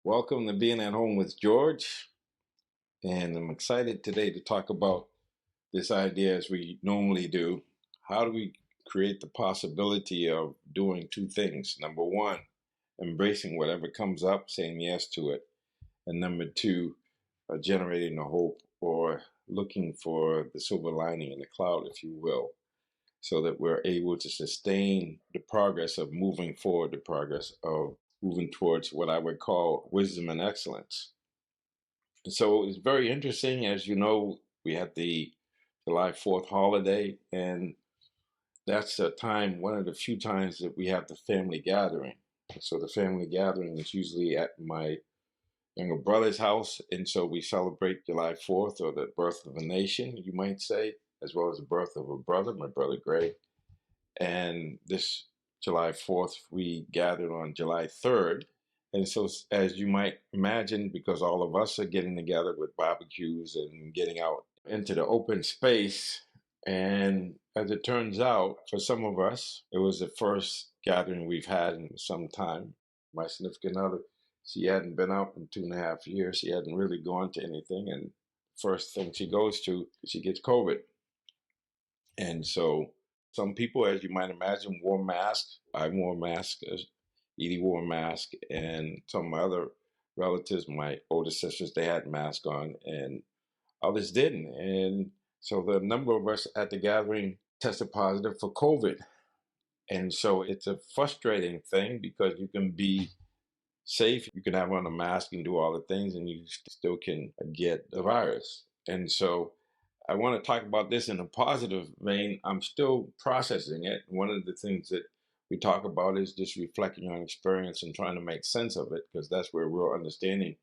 Welcome to Being at Home with George. And I'm excited today to talk about this idea as we normally do. How do we create the possibility of doing two things? Number one, embracing whatever comes up, saying yes to it. And number two, generating a hope or looking for the silver lining in the cloud, if you will, so that we're able to sustain the progress of moving forward, the progress of moving towards what I would call wisdom and excellence. So it's very interesting. As you know, we had the July 4th holiday, and that's a time, one of the few times that we have the family gathering. So the family gathering is usually at my younger brother's house, and so we celebrate July 4th, or the birth of a nation, you might say, as well as the birth of a brother, my brother Gray. And this July 4th, we gathered on July 3rd. And so, as you might imagine, because all of us are getting together with barbecues and getting out into the open space, and as it turns out, for some of us, it was the first gathering we've had in some time. My significant other, she hadn't been out in 2.5 years. She hadn't really gone to anything. And first thing she goes to, she gets COVID. And so some people, as you might imagine, wore masks. I wore a mask. Edie wore a mask. And some of my other relatives, my older sisters, they had masks on, and others didn't. And so the number of us at the gathering tested positive for COVID. And so it's a frustrating thing because you can be safe, you can have on a mask and do all the things, and you still can get the virus. And so I want to talk about this in a positive vein. I'm still processing it. One of the things that we talk about is just reflecting on experience and trying to make sense of it, because that's where real understanding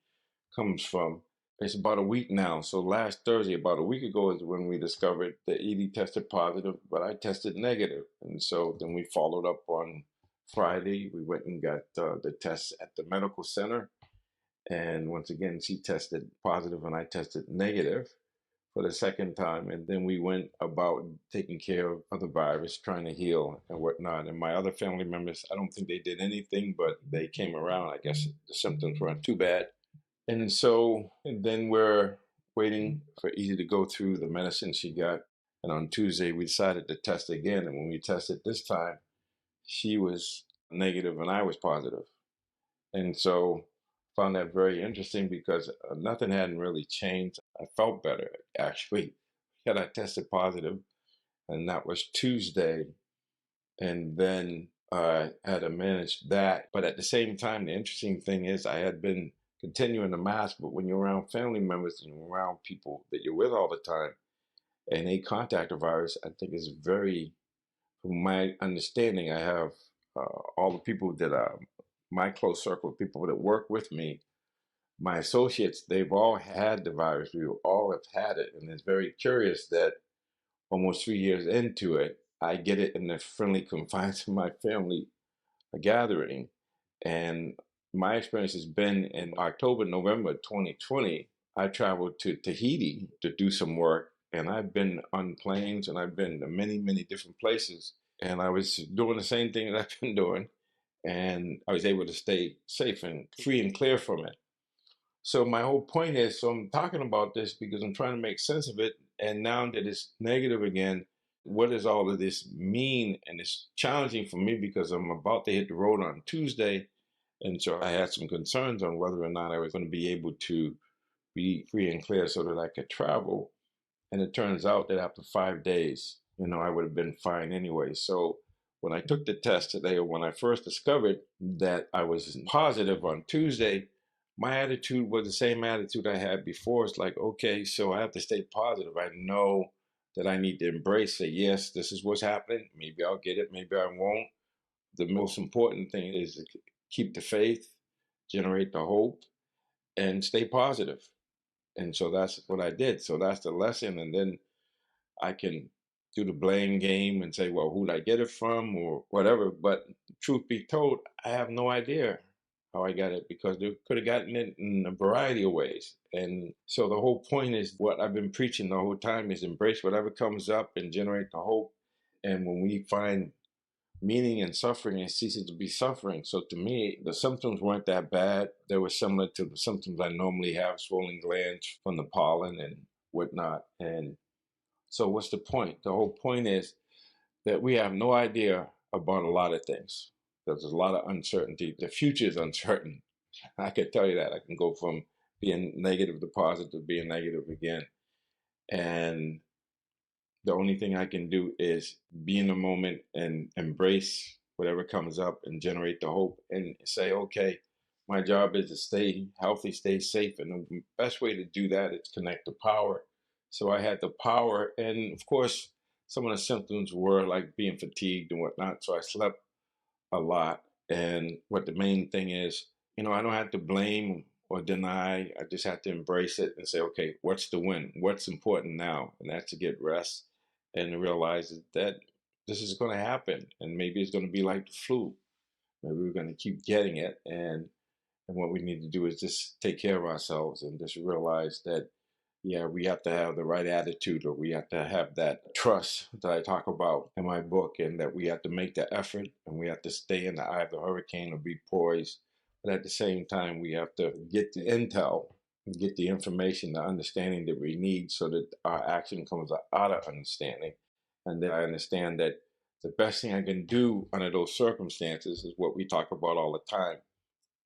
comes from. It's about a week now. So last Thursday, about a week ago, is when we discovered that Edie tested positive, but I tested negative. And so then we followed up on Friday. We went and got the tests at the medical center. And once again, she tested positive and I tested negative for the second time. And then we went about taking care of the virus, trying to heal and whatnot. And my other family members, I don't think they did anything, but they came around. I guess the symptoms weren't too bad. And so and then we're waiting for Edie to go through the medicine she got. And on Tuesday, we decided to test again. And when we tested this time, she was negative and I was positive. And so I found that very interesting because nothing hadn't really changed. I felt better, actually. Yet I tested positive, and that was Tuesday. And then I had to manage that. But at the same time, the interesting thing is I had been continuing the mask, but when you're around family members and you're around people that you're with all the time and they contact a virus, I think is very, from my understanding, I have all the people that are my close circle of people that work with me, my associates, they've all had the virus. We all have had it. And it's very curious that almost 3 years into it, I get it in the friendly confines of my family gathering. And my experience has been in October, November 2020, I traveled to Tahiti to do some work. And I've been on planes and I've been to many, many different places. And I was doing the same thing that I've been doing. And I was able to stay safe and free and clear from it. So my whole point is, so I'm talking about this because I'm trying to make sense of it. And now that it's negative again, what does all of this mean? And it's challenging for me because I'm about to hit the road on Tuesday. And so I had some concerns on whether or not I was going to be able to be free and clear so that I could travel. And it turns out that after 5 days, I would have been fine anyway. So when I took the test today, or when I first discovered that I was positive on Tuesday, my attitude was the same attitude I had before. It's like, okay, so I have to stay positive. I know that I need to embrace, say, yes, this is what's happening. Maybe I'll get it, maybe I won't. The most important thing is to keep the faith, generate the hope, and stay positive. And so that's what I did. So that's the lesson. And then I can do the blame game and say, well, who did I get it from or whatever. But truth be told, I have no idea how I got it because they could have gotten it in a variety of ways. And so the whole point is what I've been preaching the whole time is embrace whatever comes up and generate the hope. And when we find meaning in suffering and ceases to be suffering. So to me, the symptoms weren't that bad. They were similar to the symptoms I normally have, swollen glands from the pollen and whatnot. And so what's the point? The whole point is that we have no idea about a lot of things. There's a lot of uncertainty. The future is uncertain. I can tell you that. I can go from being negative to positive, being negative again. And the only thing I can do is be in the moment and embrace whatever comes up and generate the hope and say, okay, my job is to stay healthy, stay safe. And the best way to do that is connect to power. So I had the power. And of course, some of the symptoms were like being fatigued and whatnot. So I slept a lot. And what the main thing is, I don't have to blame or deny. I just have to embrace it and say, okay, what's the win? What's important now? And that's to get rest and to realize that this is going to happen. And maybe it's going to be like the flu. Maybe we're going to keep getting it. And what we need to do is just take care of ourselves and just realize that, yeah, we have to have the right attitude, or we have to have that trust that I talk about in my book, and that we have to make the effort and we have to stay in the eye of the hurricane or be poised. But at the same time, we have to get the intel, get the information, the understanding that we need so that our action comes out of understanding. And that I understand that the best thing I can do under those circumstances is what we talk about all the time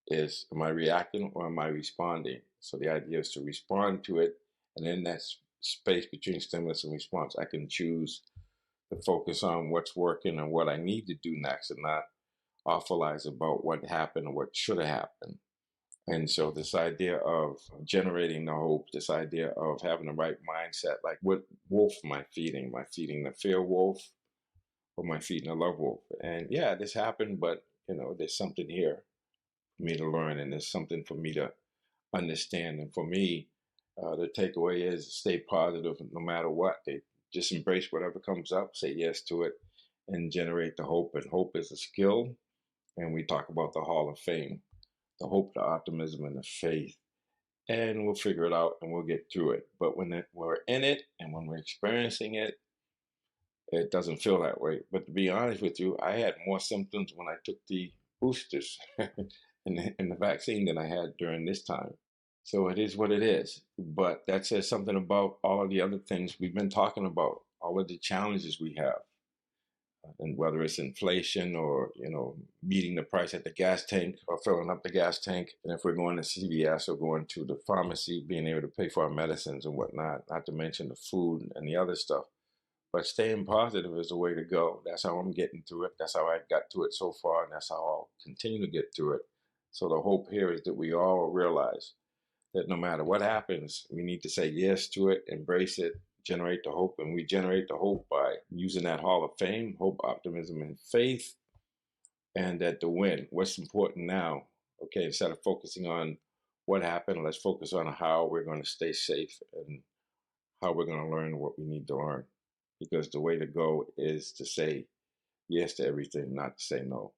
is, am I reacting or am I responding? So the idea is to respond to it, and in that space between stimulus and response, I can choose to focus on what's working and what I need to do next, and not awfulize about what happened or what should have happened. And so this idea of generating the hope, this idea of having the right mindset, like what wolf am I feeding? Am I feeding the fear wolf or am I feeding the love wolf? And yeah, this happened, but there's something here for me to learn, and there's something for me to understand. And for me, the takeaway is stay positive no matter what. They just embrace whatever comes up, say yes to it, and generate the hope. And hope is a skill. And we talk about the Hall of Fame, the hope, the optimism, and the faith. And we'll figure it out and we'll get through it. But when we're in it and when we're experiencing it, it doesn't feel that way. But to be honest with you, I had more symptoms when I took the boosters and the vaccine than I had during this time. So it is what it is. But that says something about all of the other things we've been talking about, all of the challenges we have. And whether it's inflation or, meeting the price at the gas tank or filling up the gas tank. And if we're going to CVS or going to the pharmacy, being able to pay for our medicines and whatnot, not to mention the food and the other stuff. But staying positive is the way to go. That's how I'm getting through it. That's how I got through it so far, and that's how I'll continue to get through it. So the hope here is that we all realize that no matter what happens, we need to say yes to it, embrace it, generate the hope. And we generate the hope by using that Hall of Fame, hope, optimism, and faith, and that the win. What's important now? Okay, instead of focusing on what happened, let's focus on how we're going to stay safe and how we're going to learn what we need to learn. Because the way to go is to say yes to everything, not to say no.